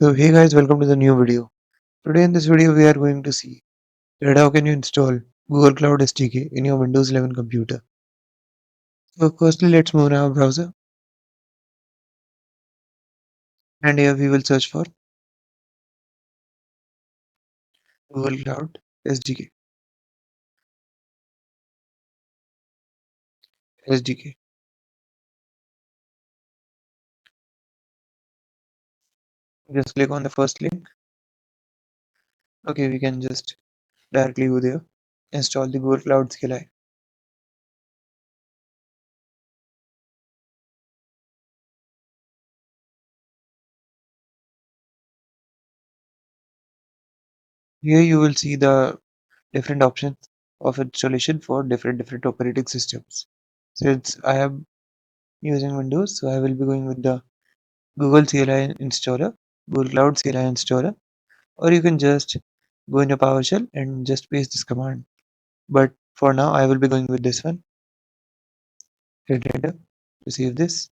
So hey guys, welcome to the new video. Today in this video we are going to see that how can you install Google Cloud SDK in your Windows 11 computer. So firstly let's move in our browser and here we will search for Google Cloud SDK. SDK. Just click on the first link. Okay, we can just directly go there. Install the Google Cloud CLI. Here you will see the different options of installation for different operating systems. Since I am using Windows, so I will be going with the Google CLI installer, Google Cloud CLI installer, or you can just go into PowerShell and just paste this command. But for now, I will be going with this one. Hit enter to save this.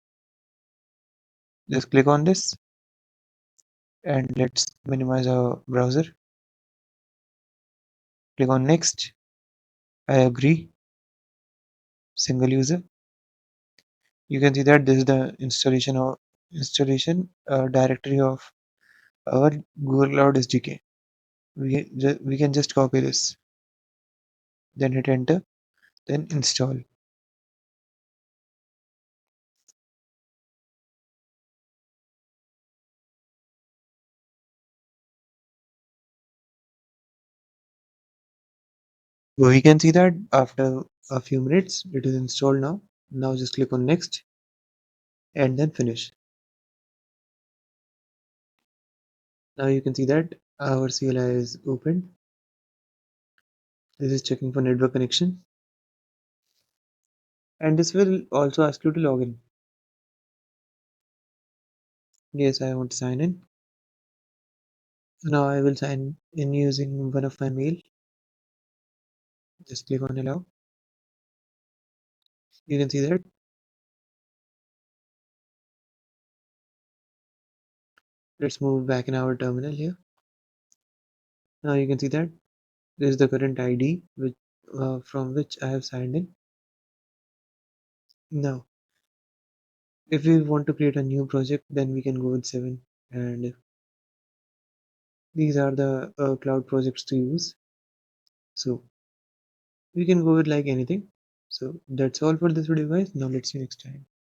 Just click on this and let's minimize our browser. Click on next. I agree. Single user. You can see that this is the installation directory of our Google Cloud SDK. We can just copy this, then hit enter, then install. So we can see that after a few minutes it is installed now. Now just click on next and then finish. Now you can see that our CLI is open. This is checking for network connection and this will also ask you to log in. Yes, I want to sign in. So now I will sign in using one of my mail. Just click on allow. You can see that. Let's move back in our terminal here. Now you can see that this is the current ID from which I have signed in. Now if we want to create a new project, then we can go with 7, and these are the cloud projects to use. So we can go with like anything. So that's all for this video guys. Now let's see you next time.